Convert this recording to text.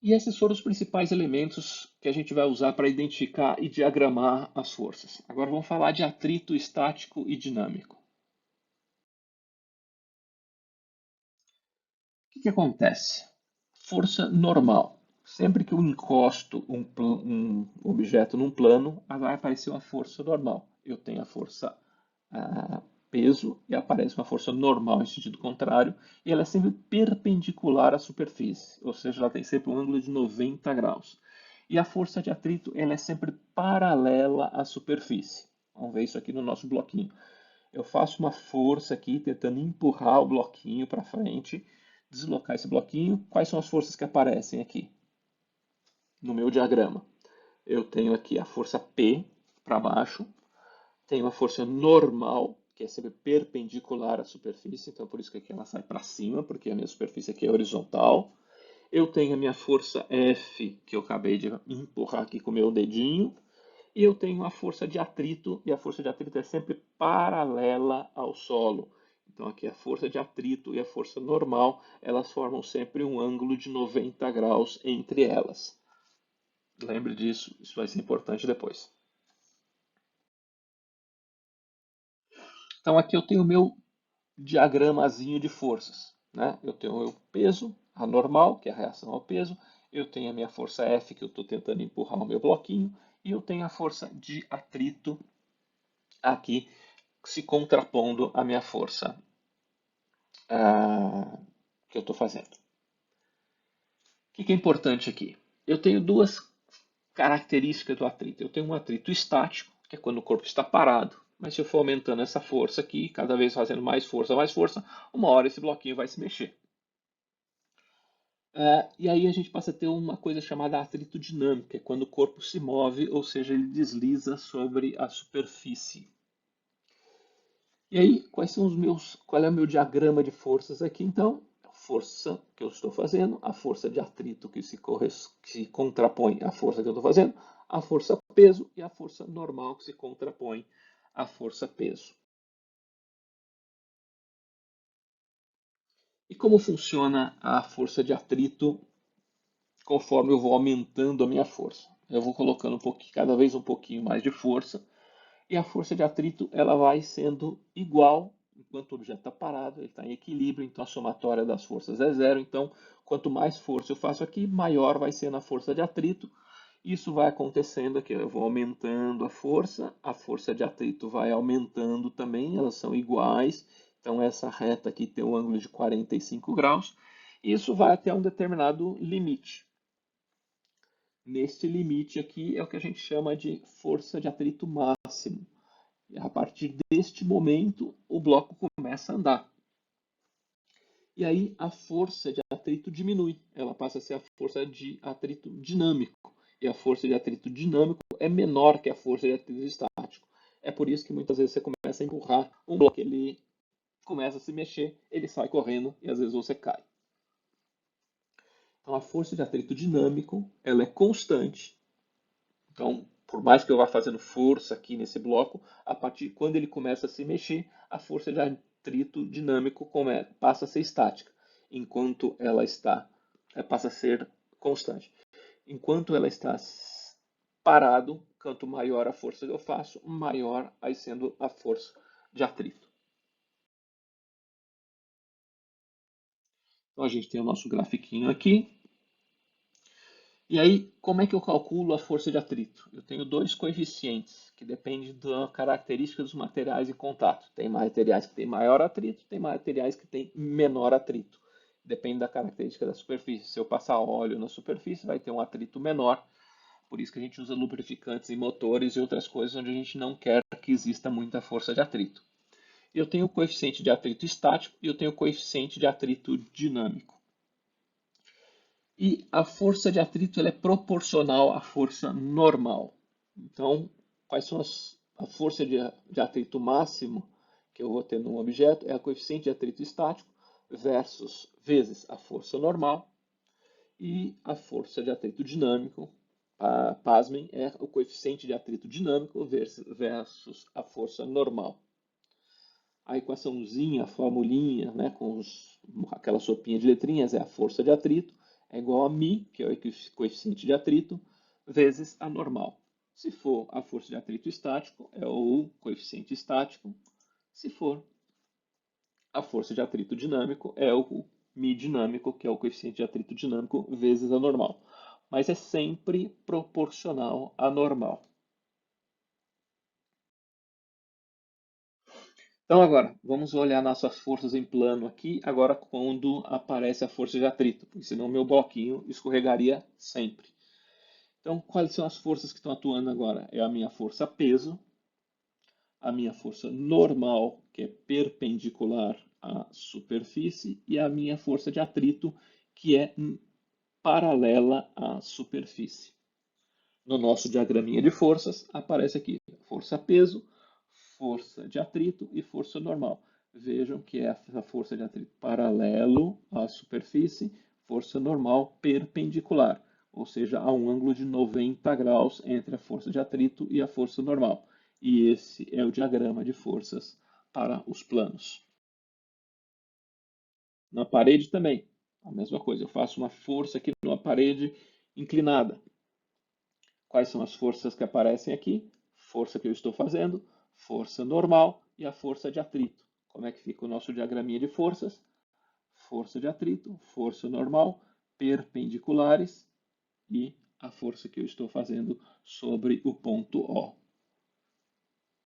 E esses foram os principais elementos que a gente vai usar para identificar e diagramar as forças. Agora vamos falar de atrito estático e dinâmico. O que acontece? Força normal. Sempre que eu encosto um objeto num plano, vai aparecer uma força normal. Eu tenho a força peso e aparece uma força normal em sentido contrário, e ela é sempre perpendicular à superfície, ou seja, ela tem sempre um ângulo de 90 graus. E a força de atrito ela é sempre paralela à superfície. Vamos ver isso aqui no nosso bloquinho. Eu faço uma força aqui, tentando empurrar o bloquinho para frente, deslocar esse bloquinho. Quais são as forças que aparecem aqui no meu diagrama? Eu tenho aqui a força P para baixo, tenho a força normal, que é sempre perpendicular à superfície, então por isso que aqui ela sai para cima, porque a minha superfície aqui é horizontal. Eu tenho a minha força F, que eu acabei de empurrar aqui com o meu dedinho, e eu tenho a força de atrito, e a força de atrito é sempre paralela ao solo. Então aqui a força de atrito e a força normal, elas formam sempre um ângulo de 90 graus entre elas. Lembre disso, isso vai ser importante depois. Então aqui eu tenho o meu diagramazinho de forças, né? Eu tenho o meu peso, a normal, que é a reação ao peso, eu tenho a minha força F, que eu estou tentando empurrar o meu bloquinho, e eu tenho a força de atrito aqui, se contrapondo à minha força que eu estou fazendo. O que é importante aqui? Eu tenho duas características do atrito. Eu tenho um atrito estático, que é quando o corpo está parado, mas se eu for aumentando essa força aqui, cada vez fazendo mais força, uma hora esse bloquinho vai se mexer. E aí a gente passa a ter uma coisa chamada atrito dinâmico, que é quando o corpo se move, ou seja, ele desliza sobre a superfície. E aí, qual é o meu diagrama de forças aqui? Então, a força que eu estou fazendo, a força de atrito que se contrapõe à força que eu estou fazendo, a força peso e a força normal que se contrapõe à força peso. E como funciona a força de atrito conforme eu vou aumentando a minha força? Eu vou colocando cada vez um pouquinho mais de força, e a força de atrito ela vai sendo igual enquanto o objeto está parado, ele está em equilíbrio, então a somatória das forças é zero. Então, quanto mais força eu faço aqui, maior vai ser a força de atrito. Isso vai acontecendo aqui, eu vou aumentando a força de atrito vai aumentando também, elas são iguais. Então, essa reta aqui tem um ângulo de 45 graus. E isso vai até um determinado limite. Neste limite aqui é o que a gente chama de força de atrito máximo. E a partir deste momento, o bloco começa a andar. E aí a força de atrito diminui, ela passa a ser a força de atrito dinâmico. E a força de atrito dinâmico é menor que a força de atrito estático. É por isso que muitas vezes você começa a empurrar um bloco, ele começa a se mexer, ele sai correndo e às vezes você cai. Então a força de atrito dinâmico, ela é constante. Então, por mais que eu vá fazendo força aqui nesse bloco, a partir de quando ele começa a se mexer, a força de atrito dinâmico passa a ser estática, enquanto ela passa a ser constante. Enquanto ela está parado, quanto maior a força que eu faço, maior vai sendo a força de atrito. Então a gente tem o nosso grafiquinho aqui. E aí, como é que eu calculo a força de atrito? Eu tenho dois coeficientes que dependem da característica dos materiais em contato. Tem materiais que têm maior atrito, tem materiais que têm menor atrito. Depende da característica da superfície. Se eu passar óleo na superfície, vai ter um atrito menor. Por isso que a gente usa lubrificantes em motores e outras coisas onde a gente não quer que exista muita força de atrito. Eu tenho o coeficiente de atrito estático e eu tenho o coeficiente de atrito dinâmico. E a força de atrito ela é proporcional à força normal. Então, quais são a força de atrito máximo que eu vou ter num objeto? É a coeficiente de atrito estático vezes a força normal. E a força de atrito dinâmico, pasmem, é o coeficiente de atrito dinâmico versus a força normal. A equaçãozinha, a formulinha, né, com aquela sopinha de letrinhas, é a força de atrito, é igual a μ, que é o coeficiente de atrito, vezes a normal. Se for a força de atrito estático, é o coeficiente estático. Se for a força de atrito dinâmico, é o μ dinâmico, que é o coeficiente de atrito dinâmico, vezes a normal. Mas é sempre proporcional à normal. Então agora, vamos olhar nossas forças em plano aqui, agora quando aparece a força de atrito, porque senão meu bloquinho escorregaria sempre. Então, quais são as forças que estão atuando agora? É a minha força peso, a minha força normal, que é perpendicular à superfície, e a minha força de atrito, que é paralela à superfície. No nosso diagraminha de forças, aparece aqui força-peso, força de atrito e força normal. Vejam que é a força de atrito paralelo à superfície, força normal perpendicular, ou seja, há um ângulo de 90 graus entre a força de atrito e a força normal. E esse é o diagrama de forças para os planos. Na parede também, a mesma coisa. Eu faço uma força aqui numa parede inclinada. Quais são as forças que aparecem aqui? Força que eu estou fazendo, força normal e a força de atrito. Como é que fica o nosso diagraminha de forças? Força de atrito, força normal, perpendiculares e a força que eu estou fazendo sobre o ponto O.